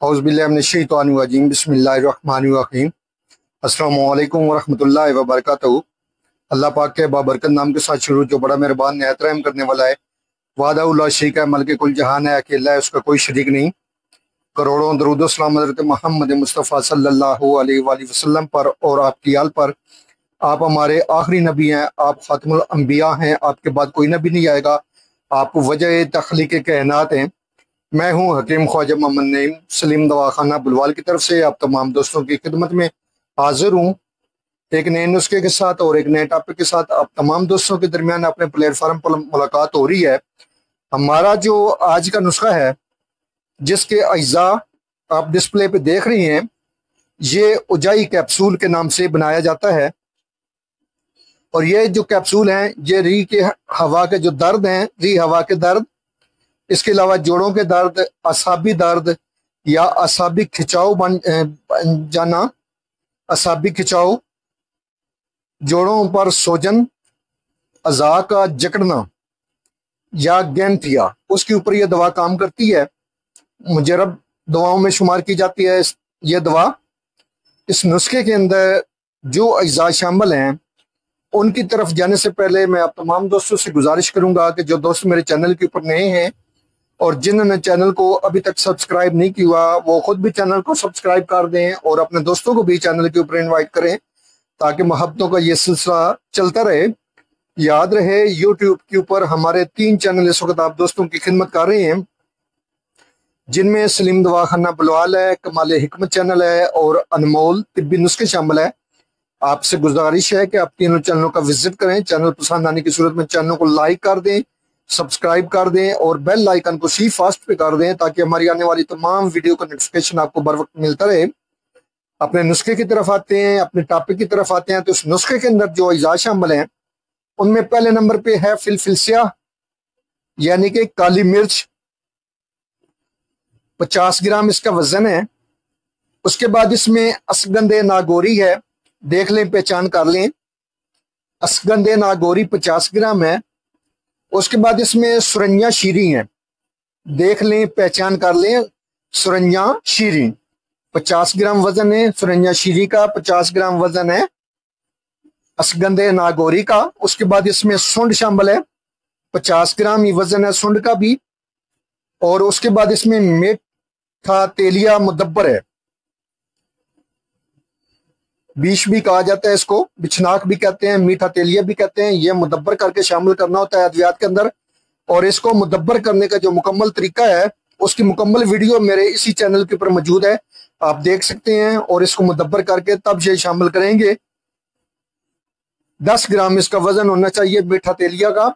औज़ुबिल्लाहिमिनश्शैतानिर्रजीम बिस्मिल्लाहिर्रहमानिर्रहीम। अस्सलामु अलैकुम वरहमतुल्लाहि वबरकातुहू। अल्लाह पाक के बाबरकत नाम के साथ शुरू, जो बड़ा मेहरबान निहायत रहम करने वाला है। वादा उल्ला शरीक है, मलिक कुल जहान है, अकेला है, उसका कोई शरीक नहीं। करोड़ों दरूद सलाम हज़रत मोहम्मद मुस्तफ़ा सल्लल्लाहु अलैहि वसल्लम पर और आपकी आल पर। आप हमारे आखिरी नबी हैं, आप खातमुल अंबिया हैं, आपके बाद कोई नबी नहीं आएगा। आप वजह तख्लीक़ कायनात हैं। मैं हूं हकीम ख्वाजा मोहम्मद नईम, सलीम दवाखाना बुलवाल की तरफ से आप तमाम दोस्तों की खिदमत में हाजिर हूं, एक नए नुस्खे के साथ और एक नए टॉपिक के साथ। आप तमाम दोस्तों के दरमियान अपने प्लेटफॉर्म पर मुलाकात हो रही है। हमारा जो आज का नुस्खा है, जिसके अज्जा आप डिस्प्ले पे देख रही हैं, ये उजाई कैप्सूल के नाम से बनाया जाता है। और ये जो कैप्सूल हैं, ये री के हवा के जो दर्द हैं, री हवा के दर्द, इसके अलावा जोड़ों के दर्द, असाबी दर्द या असाबी खिंचाव बन जाना, असाबी खिंचाव, जोड़ों पर सोजन, अज़ा का जकड़ना या गैंठिया, उसके ऊपर यह दवा काम करती है। मुजरब दवाओं में शुमार की जाती है यह दवा। इस नुस्खे के अंदर जो अज्जा शामिल हैं, उनकी तरफ जाने से पहले मैं आप तमाम दोस्तों से गुजारिश करूंगा कि जो दोस्त मेरे चैनल के ऊपर नए हैं और जिन्होंने चैनल को अभी तक सब्सक्राइब नहीं किया, वो खुद भी चैनल को सब्सक्राइब कर दें और अपने दोस्तों को भी चैनल के ऊपर इनवाइट करें, ताकि मोहब्बतों का ये सिलसिला चलता रहे। याद रहे, यूट्यूब के ऊपर हमारे 3 चैनल इस वक्त आप दोस्तों की खिदमत कर रहे हैं, जिनमें सलीम दवाखाना बुलवाल है, कमाल हिकमत चैनल है और अनमोल तिब्बी नुस्खे शामिल है। आपसे गुजारिश है कि आप तीनों चैनलों का विजिट करें। चैनल पसंद आने की सूरत में चैनल को लाइक कर दें, सब्सक्राइब कर दें और बेल आइकन को सी फास्ट पे कर दें, ताकि हमारी आने वाली तमाम वीडियो का नोटिफिकेशन आपको बर वक्त मिलता रहे। अपने नुस्खे की तरफ आते हैं, अपने टॉपिक की तरफ आते हैं। तो इस नुस्खे के अंदर जो अज्जा शामिल हैं, उनमें पहले नंबर पे है फिलफिल, यानी कि काली मिर्च, 50 ग्राम इसका वजन है। उसके बाद इसमें असगंदे नागौरी है, देख लें, पहचान कर लें। असगंदे नागौरी 50 ग्राम है। उसके बाद इसमें सुरंजा शीरी है, देख लें, पहचान कर लें। सुरंजा शीरी 50 ग्राम वजन है, सुरंजा शीरी का 50 ग्राम वजन है, असगंदे नागौरी का। उसके बाद इसमें सुंड शामिल है, 50 ग्राम ही वजन है सुंड का भी। और उसके बाद इसमें मीठा तेलिया मुदब्बर है, बीच भी कहा जाता है इसको, बिछनाक भी कहते हैं, मीठा तेलिया भी कहते हैं। ये मुदब्बर करके शामिल करना होता है अद्वियात के अंदर। और इसको मुदब्बर करने का जो मुकम्मल तरीका है, उसकी मुकम्मल वीडियो मेरे इसी चैनल के ऊपर मौजूद है, आप देख सकते हैं। और इसको मुदब्बर करके तब ये शामिल करेंगे। 10 ग्राम इसका वजन होना चाहिए मीठा तेलिया का।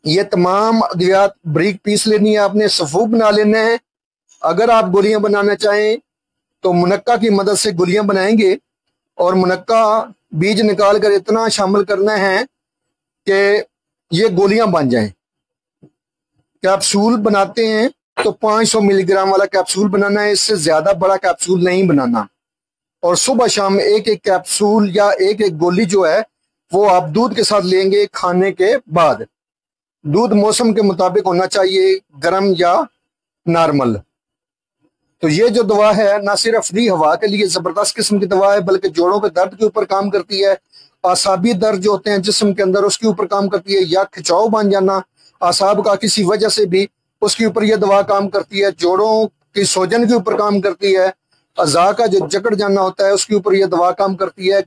ये तमाम अद्वियात बारीक पीस लेनी है आपने, सफूफ बना लेना है। अगर आप गोलियां बनाना चाहें तो मुनक्का की मदद से गोलियां बनाएंगे, और मुनक्का बीज निकाल कर इतना शामिल करना है कि ये गोलियां बन जाएं। कैप्सूल बनाते हैं तो 500 मिलीग्राम वाला कैप्सूल बनाना है, इससे ज्यादा बड़ा कैप्सूल नहीं बनाना। और सुबह शाम एक एक कैप्सूल या एक एक गोली जो है, वो आप दूध के साथ लेंगे खाने के बाद। दूध मौसम के मुताबिक होना चाहिए, गर्म या नॉर्मल। तो ये जो दवा है, ना सिर्फ री हवा के लिए जबरदस्त किस्म की दवा है, बल्कि जोड़ों के दर्द के ऊपर काम करती है। आसाबी दर्द जो होते हैं जिस्म के अंदर, उसके ऊपर काम करती है। या खिंचाव बन जाना आसाब का किसी वजह से भी, उसके ऊपर यह दवा काम करती है। जोड़ों की सोजन के ऊपर काम करती है। अज़ा का जो जकड़ जाना होता है, उसके ऊपर यह दवा काम करती है।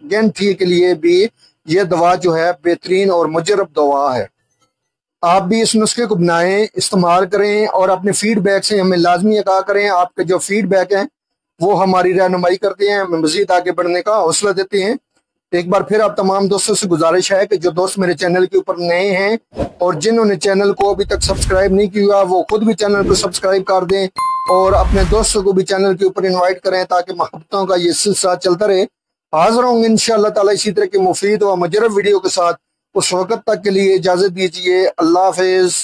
गैंठी के लिए भी यह दवा जो है बेहतरीन और मुजरब दवा है। आप भी इस नुस्खे को बनाएं, इस्तेमाल करें और अपने फीडबैक से हमें लाजमी आगाह करें। आपके जो फीडबैक हैं वो हमारी रहनुमाई करते हैं, हमें मजीद आगे बढ़ने का हौसला देते हैं। एक बार फिर आप तमाम दोस्तों से गुजारिश है कि जो दोस्त मेरे चैनल के ऊपर नए हैं और जिन्होंने चैनल को अभी तक सब्सक्राइब नहीं किया, वो खुद भी चैनल को सब्सक्राइब कर दें और अपने दोस्तों को भी चैनल के ऊपर इन्वाइट करें, ताकि मोहब्बतों का ये सिलसिला चलता रहे। हाजिर होंगे इंशाअल्लाह ताला इसी तरह की मुफीद व मुजरब वीडियो के साथ। उस वक्त तक के लिए इजाजत दीजिए। अल्लाह हाफिज।